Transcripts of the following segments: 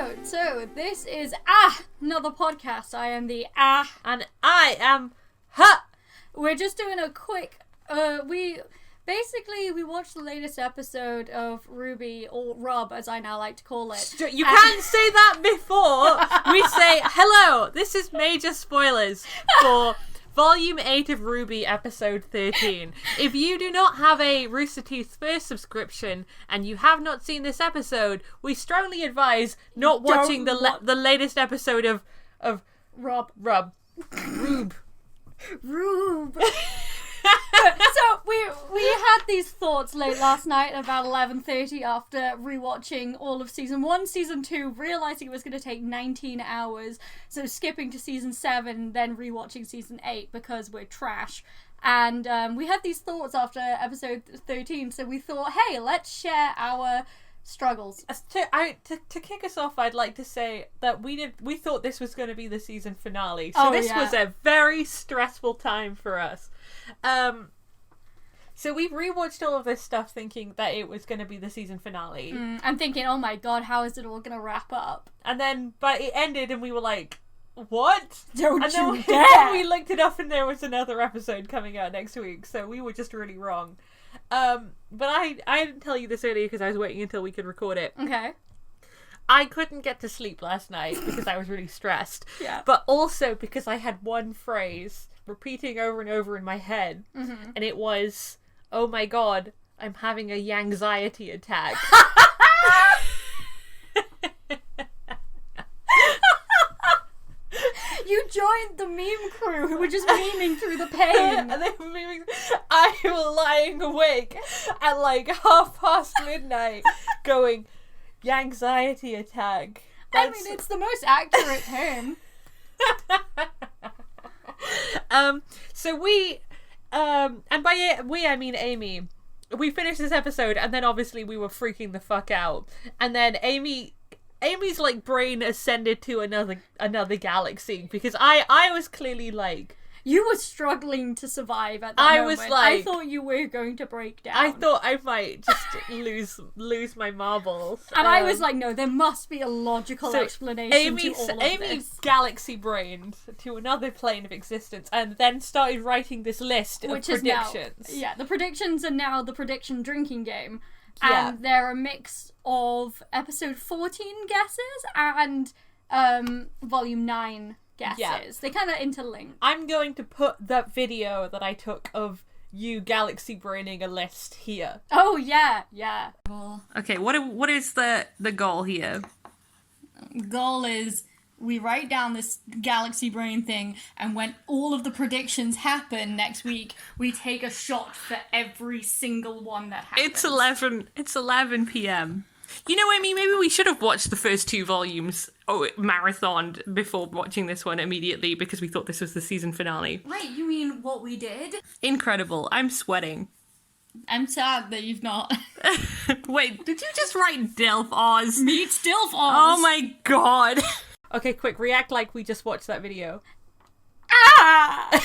episode. So this is Another Podcast. I am the and I am We're just doing a quick we watched the latest episode of RWBY, or RWBY as I now like to call it. You can't say that before we say hello. This is major spoilers for Volume 8 of RWBY, Episode 13. If you do not have a RoosterTeeth first subscription and you have not seen this episode, we strongly advise not watching the latest episode of RWBY. So we had these thoughts late last night about 11:30 after rewatching all of Season 1, Season 2, realising it was going to take 19 hours, so skipping to Season 7, then rewatching Season 8 because we're trash. And we had these thoughts after Episode 13, so we thought, hey, let's share our struggles. To kick us off, I'd like to say that we thought this was going to be the season finale, so this was a very stressful time for us. So we've rewatched all of this stuff thinking that it was going to be the season finale. I'm thinking, oh my god, how is it all going to wrap up? And then, but it ended and we were like, what? Don't you dare! And then we looked it up and there was another episode coming out next week, so we were just really wrong. But I didn't tell you this earlier because I was waiting until we could record it. Okay. I couldn't get to sleep last night because I was really stressed. Yeah. But also because I had one phrase repeating over and over in my head, and it was, oh my god, I'm having a anxiety attack. You joined the meme crew who were just memeing through the pain. And they were memeing. I was lying awake at like midnight going, anxiety attack. I mean, it's the most accurate term. So we, and by we I mean Amy, we finished this episode and then obviously we were freaking the fuck out, and then Amy's like brain ascended to another galaxy because I was clearly like, you were struggling to survive at that moment. Was like, I thought you were going to break down. I thought I might just lose my marbles. And I was like, no, there must be a logical explanation to all of Amy this. galaxy-brained to another plane of existence and then started writing this list of predictions. Now, the predictions are now the prediction drinking game. And they're a mix of episode 14 guesses and volume 9 guesses. Yeah. They kind of interlink. I'm going to put that video that I took of you galaxy braining a list here. Oh yeah. Okay, what is the goal here? Goal is we write down this galaxy brain thing, and when all of the predictions happen next week, we take a shot for every single one that happens. It's 11 p.m. You know, Amy, maybe we should have watched the first 2 volumes marathoned before watching this one immediately because we thought this was the season finale. Wait, you mean what we did? Incredible. I'm sweating. I'm sad that you've not. Wait, did you just write Dilf Oz? Meet Dilf Oz! Oh my god. Okay, quick, react like we just watched that video. I'm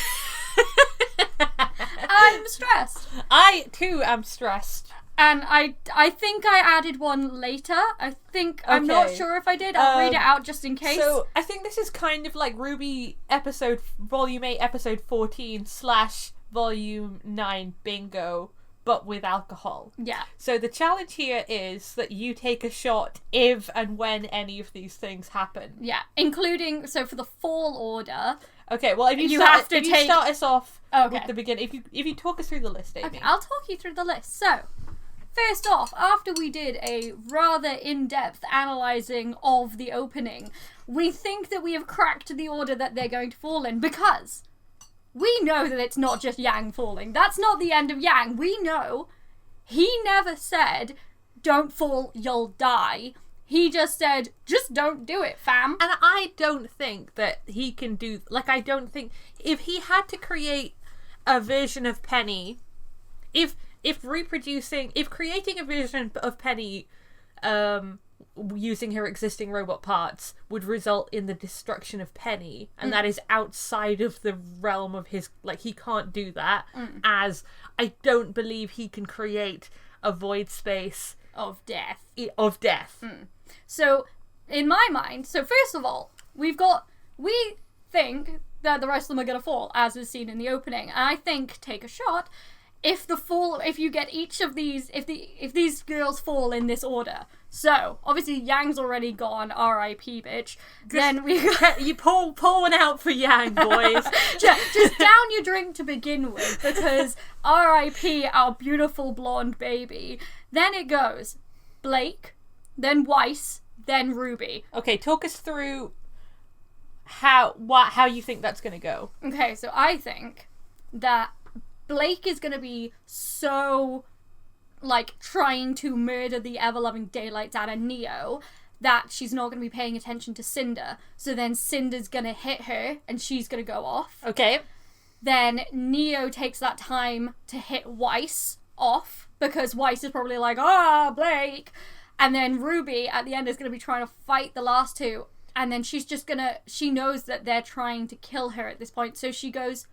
stressed. I, too, am stressed. And I think I added one later. I'm not sure if I did. I'll read it out just in case. So, I think this is kind of like RWBY Volume 8, Episode 14 / Volume 9 Bingo, but with alcohol. Yeah. So the challenge here is that you take a shot if and when any of these things happen. Yeah, including, so for the fall order. Okay, well, if you start us off with the beginning, if you talk us through the list, Amy. Okay, I'll talk you through the list. So, first off, after we did a rather in-depth analysing of the opening, we think that we have cracked the order that they're going to fall in, because we know that it's not just Yang falling. That's not the end of Yang. We know he never said, don't fall, you'll die. He just said, just don't do it, fam. And I don't think that he can do... Like, I don't think... If he had to create a version of Penny... If creating a version of Penny... using her existing robot parts would result in the destruction of Penny, and that is outside of the realm of his, like, he can't do that, as I don't believe he can create a void space of death. Of death. So in my mind, so first of all, we think that the rest of them are going to fall, as is seen in the opening. And I think, take a shot, if you get each of these, if these girls fall in this order. So, obviously Yang's already gone, R.I.P. bitch. Then we you pull one out for Yang, boys. just down your drink to begin with, because R.I.P. our beautiful blonde baby. Then it goes Blake, then Weiss, then RWBY. Okay, talk us through how you think that's going to go. Okay, so I think that Blake is going to be so, like, trying to murder the ever-loving daylights out of Neo that she's not going to be paying attention to Cinder. So then Cinder's going to hit her and she's going to go off. Okay. Then Neo takes that time to hit Weiss off because Weiss is probably like, Blake. And then RWBY at the end is going to be trying to fight the last two. And then she knows that they're trying to kill her at this point. So she goes,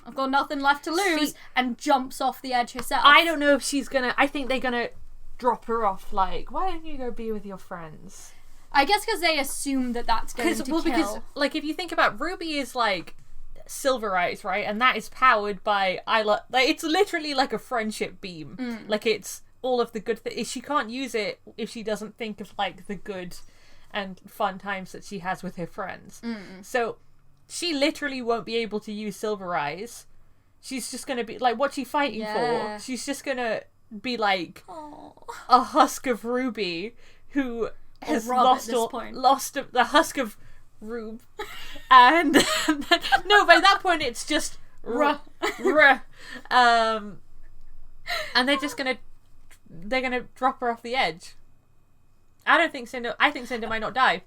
I've got nothing left to lose, and jumps off the edge herself. I don't know if she's gonna... I think they're gonna drop her off, like, why don't you go be with your friends? I guess because they assume that that's going to kill. Because, like, if you think about RWBY is, like, Silver Eyes, right? And that is powered by... like, it's literally like a friendship beam. Like, it's all of the good things. She can't use it if she doesn't think of, like, the good and fun times that she has with her friends. So... she literally won't be able to use Silver Eyes. She's just going to be... like, what's she fighting for? She's just going to be, like, a husk of RWBY who has lost the husk of RWBY. And... no, by that point, it's just... and they're just going to... they're going to drop her off the edge. I think Cinder might not die.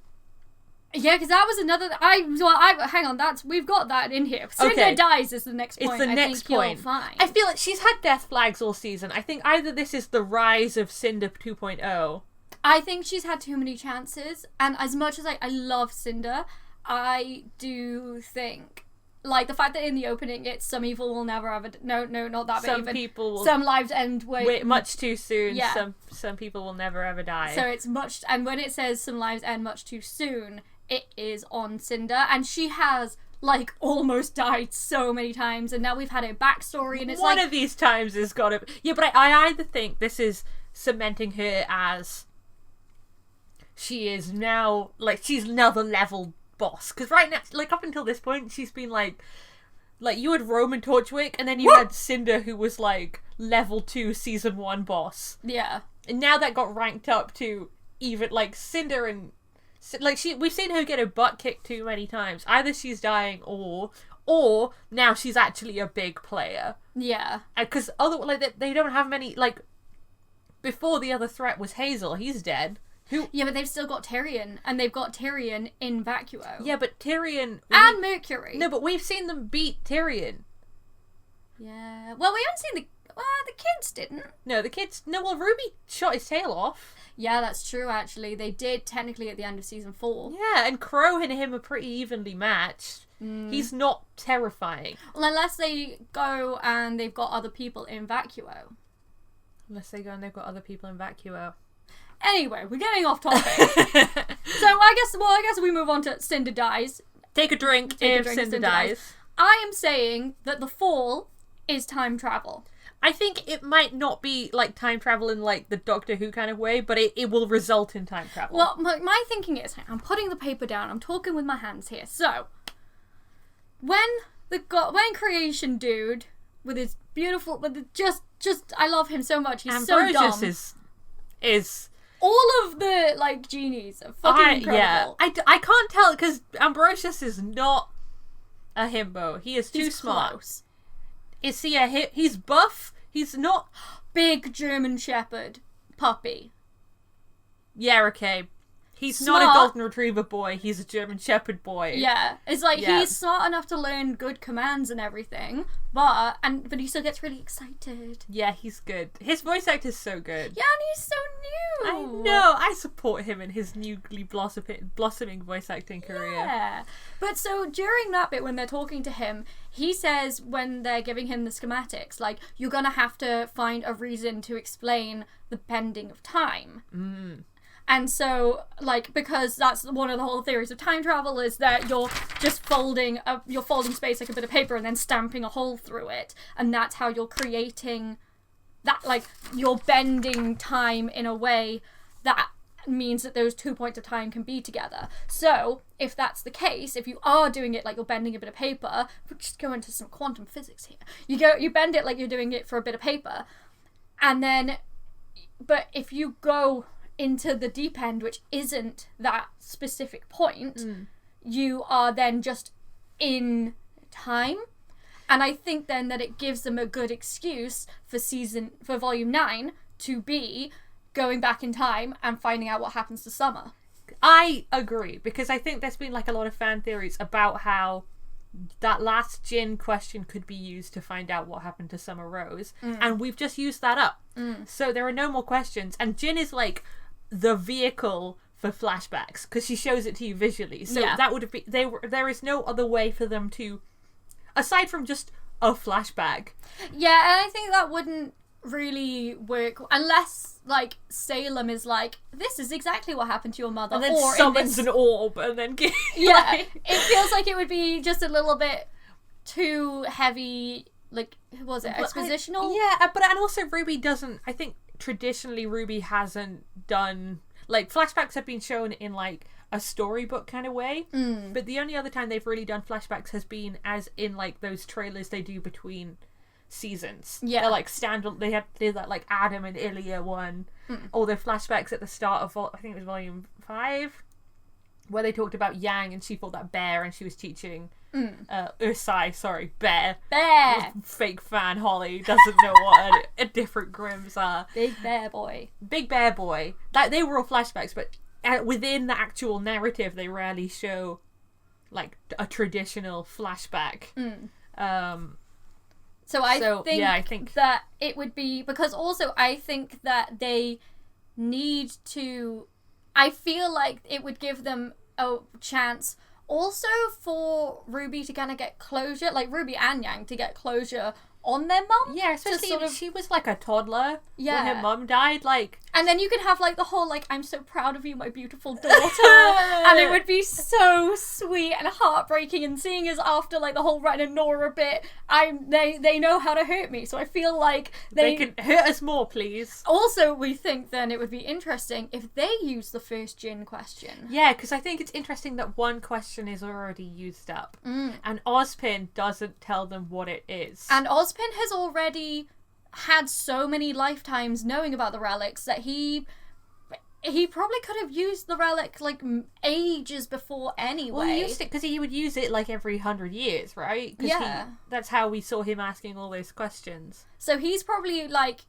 Yeah, because that was another... hang on, we've got that in here. Cinder dies is the next point. It's the next point. Fine. I feel like she's had death flags all season. I think either this is the rise of Cinder 2.0. I think she's had too many chances, and as much as I love Cinder, I do think... like, the fact that in the opening it's some evil will never ever... No, not that bit even. Some lives end much too soon. Yeah. Some people will never ever die. So it's much... and when it says some lives end much too soon... it is on Cinder, and she has, like, almost died so many times, and now we've had her backstory, and it's one of these times has got to... yeah, but I either think this is cementing her as... she is now, like, she's another level boss, because right now, like, up until this point, she's been, like, you had Roman Torchwick, and then you had Cinder, who was, like, level 2 season 1 boss. Yeah. And now that got ranked up to even, like, Cinder and... like, we've seen her get her butt kicked too many times. Either she's dying or now she's actually a big player. Yeah. Because they don't have many, like, before the other threat was Hazel, he's dead. Yeah, but they've still got Tyrion, and they've got Tyrion in Vacuo. Yeah, but Tyrion... and Mercury. No, but we've seen them beat Tyrion. Yeah. Well, we haven't seen the kids didn't. No, RWBY shot his tail off. Yeah, that's true, actually. They did, technically, at the end of season 4. Yeah, and Crow and him are pretty evenly matched. He's not terrifying. Well, unless they go and they've got other people in Vacuo. Anyway, we're getting off topic. So, I guess we move on to Cinder dies. Take a drink if Cinder dies. I am saying that the fall is time travel. I think it might not be, like, time travel in, like, the Doctor Who kind of way, but it will result in time travel. Well, my thinking is, I'm putting the paper down, I'm talking with my hands here. So, when Creation Dude, with his beautiful, I love him so much, he's Ambrosius so dumb. is all of the, like, genies are fucking incredible. Yeah. I can't tell, because Ambrosius is not a himbo. He is too smart. Close. Is he he's buff? He's not... big German Shepherd puppy. Yeah, okay. He's smart. Not a Golden Retriever boy, he's a German Shepherd boy. Yeah. It's like, he's smart enough to learn good commands and everything, but he still gets really excited. Yeah, he's good. His voice actor's so good. Yeah, and he's so new. I know, I support him in his newly blossoming voice acting career. Yeah. But so, during that bit when they're talking to him, he says when they're giving him the schematics, like, you're gonna have to find a reason to explain the bending of time. And so, like, because that's one of the whole theories of time travel, is that you're just folding space like a bit of paper and then stamping a hole through it, and that's how you're creating that, like, you're bending time in a way that means that those 2 points of time can be together. So, if that's the case, if you are doing it like you're bending a bit of paper, we'll just go into some quantum physics here. You bend it like you're doing it for a bit of paper, and then, but if you go into the deep end, which isn't that specific point, you are then just in time. And I think then that it gives them a good excuse for volume 9 to be going back in time and finding out what happens to Summer. I agree, because I think there's been like a lot of fan theories about how that last Jin question could be used to find out what happened to Summer Rose, and we've just used that up. So there are no more questions, and Jin is like the vehicle for flashbacks because she shows it to you visually. So that would have been there is no other way for them to, aside from just a flashback. Yeah, and I think that wouldn't really work unless, like, Salem is like, this is exactly what happened to your mother, and then or summons an orb and then it feels like it would be just a little bit too heavy, like, was it expositional? And also RWBY doesn't, I think traditionally RWBY hasn't done, like, flashbacks have been shown in like a storybook kind of way, but the only other time they've really done flashbacks has been as in like those trailers they do between seasons. They're like they did that like Adam and Ilya one, or the flashbacks at the start of I think it was volume 5, where they talked about Yang and she fought that bear and she was teaching Bear. Fake fan Holly doesn't know what a different Grimms are. Big Bear Boy. Like, they were all flashbacks, but within the actual narrative they rarely show like a traditional flashback. So I think that it would be, because also I think that they need to, I feel like it would give them a chance also for RWBY to kind of get closure, like RWBY and Yang to get closure on their mum. Yeah, especially if she was like a toddler when her mum died, like. And then you could have like the whole like, I'm so proud of you, my beautiful daughter, and it would be so sweet and heartbreaking. And seeing as after like the whole Ren and Nora bit, they know how to hurt me, so I feel like they can hurt us more, please. Also, we think then it would be interesting if they use the first Jin question. Yeah, because I think it's interesting that one question is already used up, and Ozpin doesn't tell them what it is. And Ozpin has already had so many lifetimes knowing about the relics that he probably could have used the relic like ages before anyway. Well, he used it because he would use it like every 100 years, right? That's how we saw him asking all those questions. So he's probably like,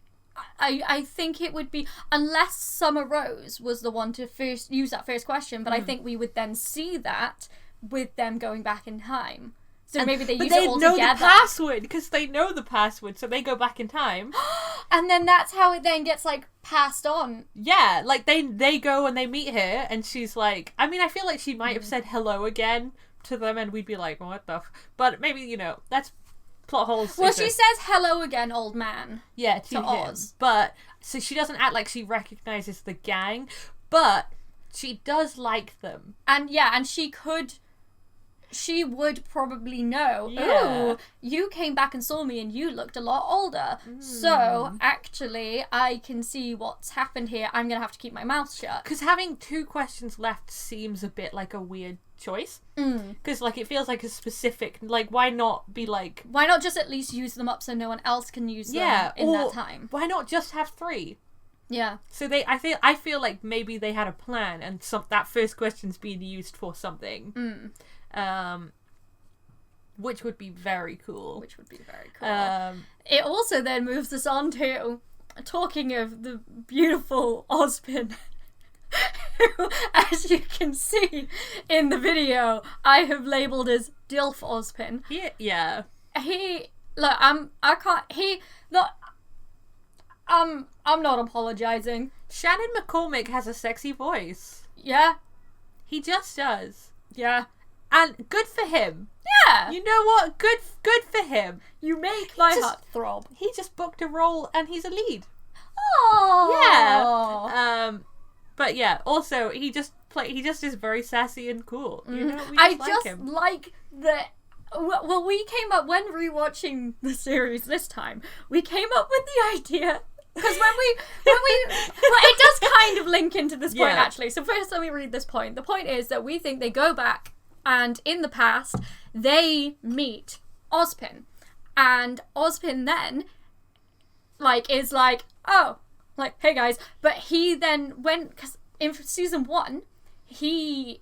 I think it would be, unless Summer Rose was the one to first use that first question, but I think we would then see that with them going back in time. So maybe they use it all together. But they know the password, because they know the password, so they go back in time. And then that's how it then gets, like, passed on. Yeah, like, they go and they meet her, and she's like... I mean, I feel like she might have said hello again to them, and we'd be like, what the But maybe, you know, that's plot holes. Well, she says, hello again, old man. Yeah, to Oz. But, so she doesn't act like she recognises the gang, but she does like them. And, yeah, and she would probably know, ooh, you came back and saw me and you looked a lot older. So, actually, I can see what's happened here. I'm going to have to keep my mouth shut. Because having 2 questions left seems a bit like a weird choice. Because, like, it feels like a specific, like, why not be like... Why not just at least use them up so no one else can use them in that time? Why not just have 3? Yeah. So I feel like maybe they had a plan and that first question's being used for something. Which would be very cool. It also then moves us on to, talking of the beautiful Ozpin, who, as you can see in the video, I have labelled as DILF Ozpin. Yeah. I'm not apologising. Shannon McCormick has a sexy voice. Yeah. He just does. Yeah. And good for him. Yeah. You know what? Good for him. You make my heart throb. He just booked a role and he's a lead. Oh. Yeah. But yeah, also he just is very sassy and cool. You know, we I like just him. like that. Well, we came up when rewatching the series this time. We came up with the idea because when we well, it does kind of link into this point actually. So first, let me read this point. The point is that we think they go back and in the past they meet Ozpin, and Ozpin then is like, oh, like, hey guys, but he then went, because in season 1 he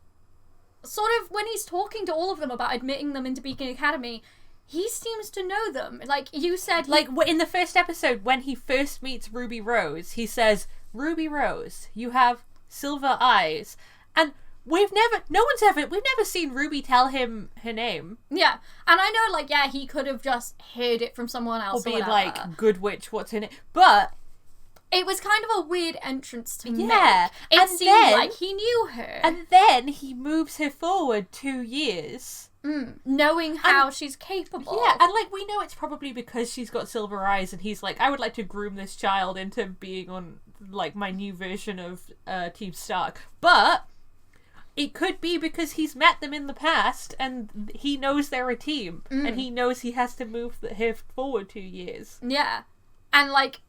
sort of, when he's talking to all of them about admitting them into Beacon Academy, he seems to know them. Like you said, like in the first episode when he first meets Ruby Rose, he says, "Ruby Rose, you have silver eyes," and we've never seen Ruby tell him her name. Yeah, and I know, like, yeah, he could have just heard it from someone else, or be whatever. like, "Good witch, what's her name?" But it was kind of a weird entrance to make. Yeah, It and seemed then- like he knew her. and then he moves her forward 2 years. Knowing how she's capable. Yeah, and like we know it's probably because she's got silver eyes, and he's like, I would like to groom this child into being on like my new version of Team Stark. But it could be because he's met them in the past, and he knows they're a team, and he knows he has to move her forward 2 years. Yeah, and like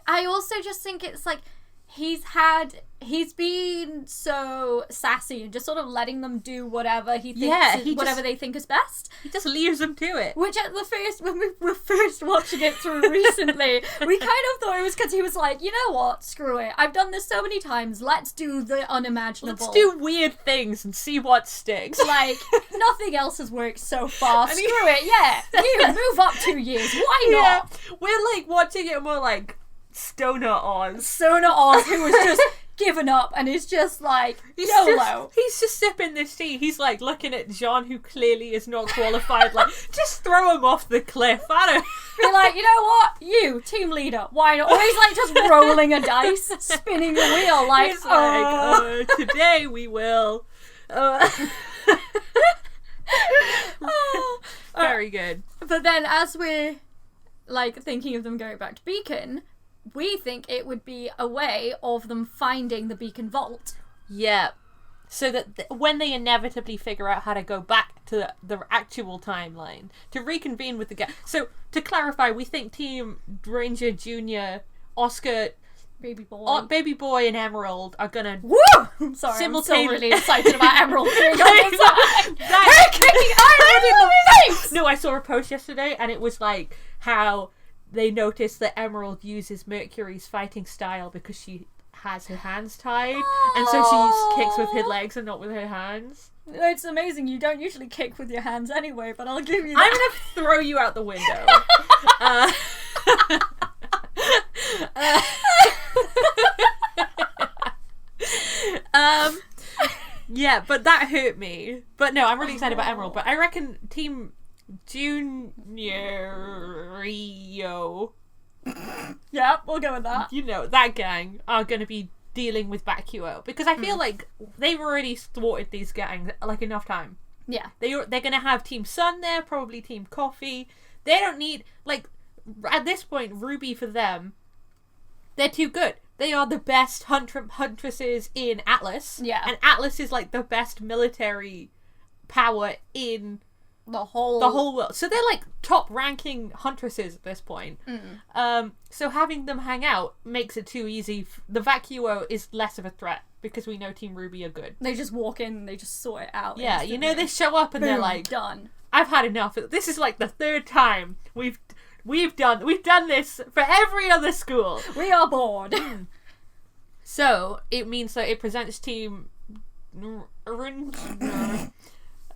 I also just think it's like he's been so sassy and just sort of letting them do whatever he thinks whatever they think is best. He just leaves them to it. Which at the first, when we were first watching it through recently, we kind of thought it was because he was like, you know what, screw it. I've done this so many times, let's do the unimaginable. Let's do weird things and see what sticks. Like, nothing else has worked so far. Screw it, yeah. You move up 2 years. Why not? Yeah, we're like watching it and we're like, Stoner Oz. Stoner Oz, who was just given up and is just like, YOLO. He's just sipping this tea. He's like looking at John, who clearly is not qualified, like, just throw him off the cliff. I don't... Be like, you know what? You, team leader, why not? Always like just rolling a dice, spinning the wheel, like, He's like, today we will. Very good. But then as we're like thinking of them going back to Beacon, we think it would be a way of them finding the Beacon Vault. Yeah. So that when they inevitably figure out how to go back to the actual timeline, to reconvene with the gang. So, to clarify, we think Team Ranger Jr., Oscar, Baby Boy and Emerald are gonna... Woo! I'm sorry, I'm still simultaneously- really excited about Emerald. No, I saw a post yesterday and it was like how they noticed that Emerald uses Mercury's fighting style because she has her hands tied, and so she kicks with her legs and not with her hands. It's amazing. You don't usually kick with your hands anyway, but I'll give you I'm that. gonna throw you out the window. Yeah, but that hurt me. But no, I'm really excited about Emerald. But I reckon Team Junior-io, Yeah, we'll go with that. you know, that gang are going to be dealing with Bakuo, because I feel like they've already thwarted these gangs like enough time. Yeah. They're going to have Team Sun there, probably Team Coffee. They don't need, like, at this point, RWBY for them, they're too good. They are the best huntresses in Atlas. Yeah. And Atlas is like the best military power in The whole world. So they're like top ranking huntresses at this point. So having them hang out makes it too easy. The Vacuo is less of a threat because we know Team RWBY are good. They just walk in and they just sort it out. Yeah, instantly. you know, they show up and they're Boom, like, done. I've had enough. This is like the third time we've done this for every other school. We are bored. So it means that it presents Team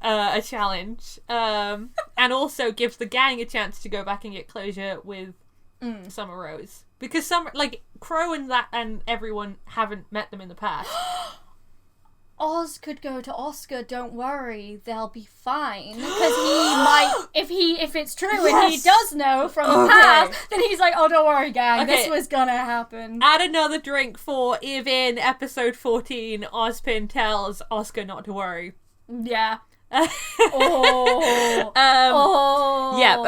a challenge, and also gives the gang a chance to go back and get closure with Summer Rose, because Crow and everyone haven't met them in the past. Oz could go to Oscar, don't worry, they'll be fine. Because he might, if it's true and he does know from the past, then he's like, oh, don't worry, gang, this was gonna happen. Add another drink for if in episode 14 Ozpin tells Oscar not to worry. Yeah. Yeah,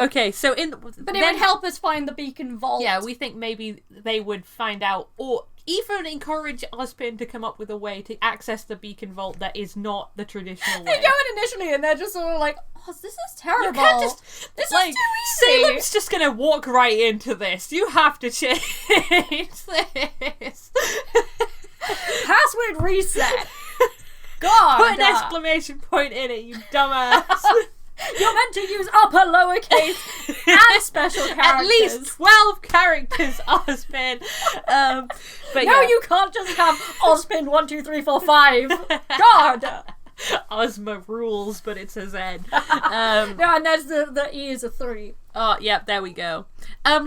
okay, so But it would help us find the Beacon Vault. Yeah, we think maybe they would find out, or even encourage Ozpin to come up with a way to access the beacon vault that is not the traditional They way. go in initially and they're just sort of like, oh, this is terrible. You can't just, this like, is too easy. Salem's just gonna walk right into this. You have to change this. Password reset. God. Put an exclamation point in it, you dumbass. You're meant to use upper, lowercase, and special characters. At least 12 characters, Ozpin. But no, yeah. you can't just have Ozpin 1, 2, 3, 4, 5. God. Ozma rules, but it's a Z. No, and there's the E is a 3. Oh, yeah, there we go.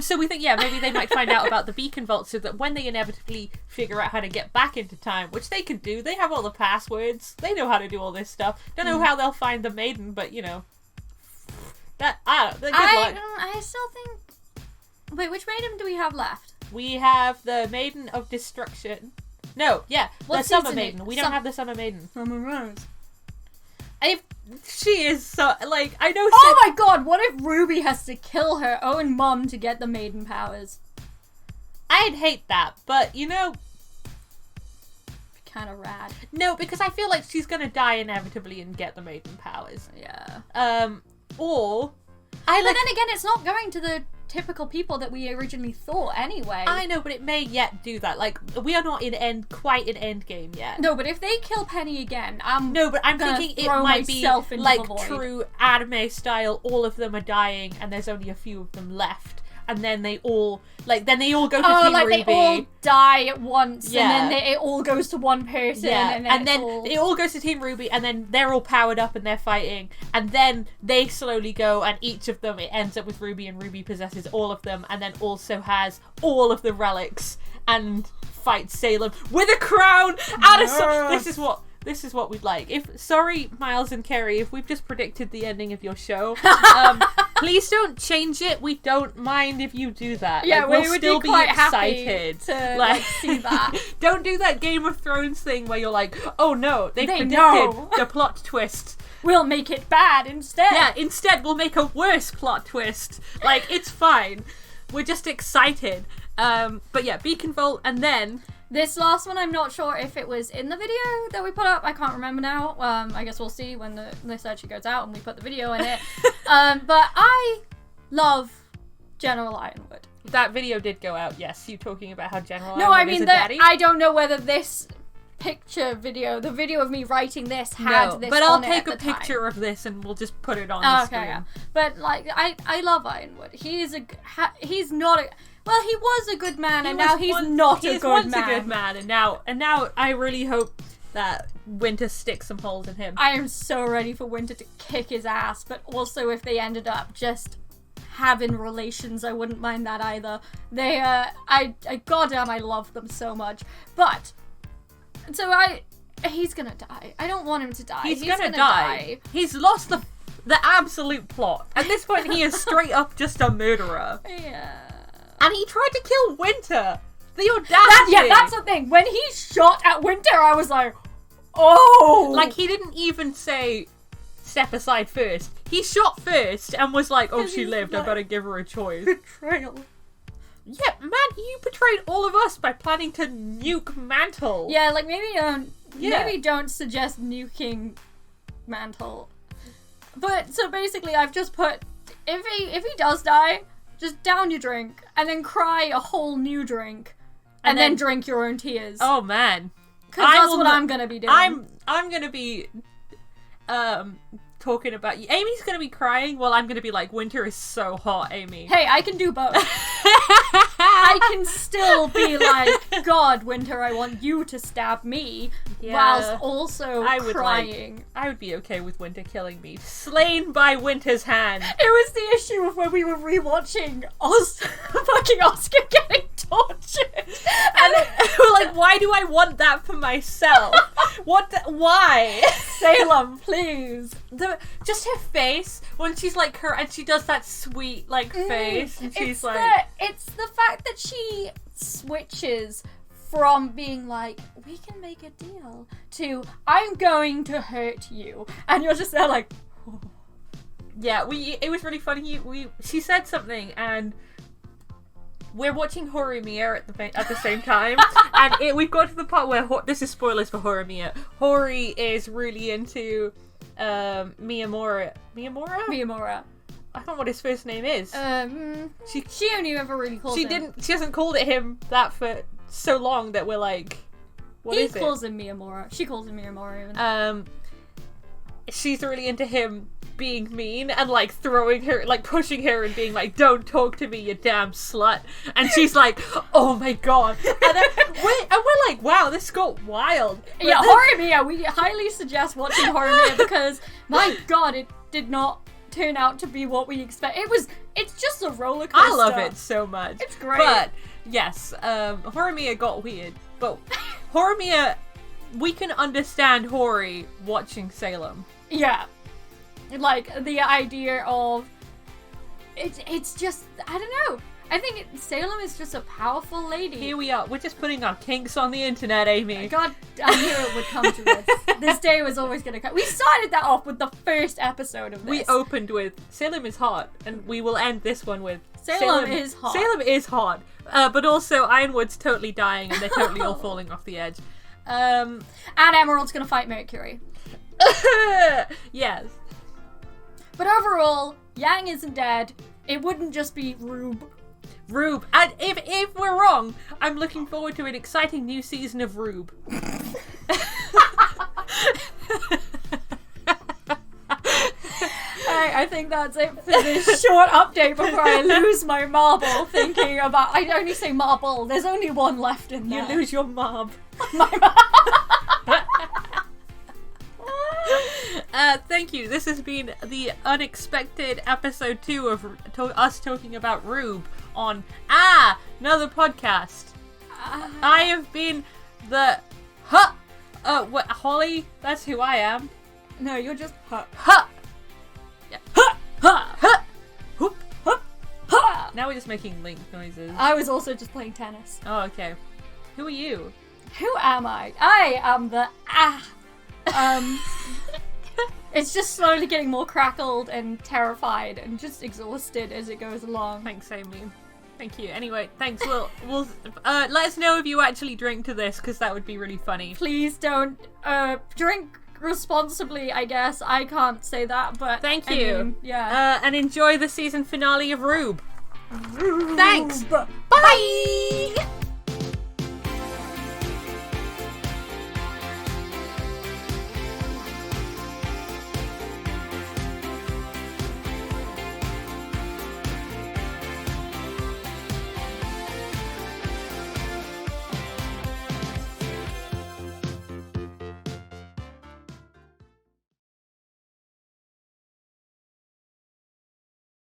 So we think, yeah, maybe they might find out about the beacon vault so that when they inevitably figure out how to get back into time, which they can do, they have all the passwords, they know how to do all this stuff. Don't know how they'll find the maiden, but, you know. Good luck. I still think... Wait, which maiden do we have left? We have the Maiden of Destruction. No, yeah, What the Summer season Maiden. We don't have the Summer Maiden. Summer Rose. If she is so, like, I know. Oh my god, what if Ruby has to kill her own mum to get the maiden powers? I'd hate that, but you know, Kind of rad. no, because I feel like she's gonna die inevitably and get the maiden powers. Yeah. Or But then again, it's not going to the typical people that we originally thought anyway. I know, but it may yet do that. Like, we are not quite in end game yet. No, but if they kill Penny again, I'm gonna thinking it throw might be myself into like the void. true anime style. All of them are dying, and there's only a few of them left. And then they all go to Team like Ruby. they all die at once, Yeah. and then it all goes to one person, Yeah, and then, it all goes to Team Ruby, and then they're all powered up and they're fighting, and then they slowly go, and each of them, it ends up with Ruby, and Ruby possesses all of them, and then also has all of the relics, and fights Salem with a crown and a sword. This is what we'd like. Sorry, Miles and Kerry, if we've just predicted the ending of your show, please don't change it. We don't mind if you do that. Yeah, we'll we would still be quite excited happy to see that. Don't do that Game of Thrones thing where you're like, oh no, they predicted know. the plot twist. We'll make it bad instead. Yeah, instead we'll make a worse plot twist. Like, it's fine. We're just excited. But yeah, Beacon Vault, and then This last one, I'm not sure if it was in the video that we put up. I can't remember now. I guess we'll see when this actually goes out and we put the video in it. But I love General Ironwood. that video did go out. Yes, you talking about how General No, I Ironwood is mean a that daddy? I don't know whether this picture video, the video of me writing this, had this but I'll on it take at a the time. picture of this and we'll just put it on the screen. Yeah. But like, I love Ironwood. He's not a. Well, he was a good man, and now he's not a good man. He's once a good man, and now I really hope that Winter sticks some holes in him. I am so ready for Winter to kick his ass, but also if they ended up just having relations, I wouldn't mind that either. They, goddamn, I love them so much. But, so he's gonna die. I don't want him to die. He's gonna die. He's lost the absolute plot. At this point, he is straight up just a murderer. Yeah. And he tried to kill Winter. The audacity. That's the thing. When he shot at Winter, I was like, oh! Like, he didn't even say, step aside first. He shot first and was like, oh, she lived, I better give her a choice. Betrayal. Yeah, man, you betrayed all of us by planning to nuke Mantle. Yeah, like, maybe don't suggest nuking Mantle. But, so basically, I've just put, if he does die, just down your drink, and then cry a whole new drink, and then drink your own tears. Oh, man. Because that's what I'm gonna be doing. I'm gonna be talking about you. Amy's gonna be crying while I'm gonna be like, Winter is so hot, Amy. Hey, I can do both. I can still be like, God, Winter, I want you to stab me, whilst also crying. I would be okay with Winter killing me. Slain by Winter's hand. It was the issue of when we were rewatching fucking Oscar getting tortured. And we're like, why do I want that for myself? Why? Salem, please. Just her face when she's like her, and she does that sweet like face, and she's it's the fact that she switches from being like, we can make a deal, to I'm going to hurt you, and you're just there like, oh. Yeah, it was really funny. She said something, and we're watching Horimiya at the same time, and we've got to the part where this is spoilers for Horimiya. Hori is really into Miyamura. Miyamura. I don't know what his first name is. She only ever really called him. She hasn't called it him that for so long that we're like, what is it? He calls him Miyamura. She calls him Miyamura even. She's really into him being mean and like throwing her, like pushing her and being like, don't talk to me, you damn slut. And she's like, oh my god. And we're like, wow, this got wild. But yeah, Horimiya, we highly suggest watching Horimiya because my god, it did not turn out to be what we expect. It's just a roller coaster. I love it so much. It's great. But yes, Horimiya got weird. But Horimiya, we can understand Hori watching Salem. Yeah. Like, the idea of... It's just... I don't know. I think Salem is just a powerful lady. Here we are. We're just putting our kinks on the internet, Amy. God, I knew it would come to this. This day was always going to come. We started that off with the first episode of this. We opened with Salem is hot, and we will end this one with Salem is hot. Salem is hot. But also Ironwood's totally dying, and they're totally all falling off the edge. And Emerald's going to fight Mercury. Yes. But overall, Yang isn't dead. It wouldn't just be RWBY. RWBY. And if we're wrong, I'm looking forward to an exciting new season of RWBY. I think that's it for this short update before I lose my marble thinking about... I only say marble. There's only one left in there. You lose your mob. My mob. Thank you. This has been the unexpected episode 2 of us talking about RWBY on Nother Podcast. I have been the Holly. That's who I am. No, you're just Yeah. Hoop, hoop, ha. Now we're just making link noises. I was also just playing tennis. Oh, okay. Who are you? Who am I? I am the It's just slowly getting more crackled and terrified and just exhausted as it goes along. Thanks, Amy. Thank you. Anyway, thanks. We'll let us know if you actually drink to this, because that would be really funny. Please don't drink responsibly, I guess. I can't say that, but thank I you. mean, yeah. And enjoy the season finale of RWBY. RWBY. Thanks. Bye.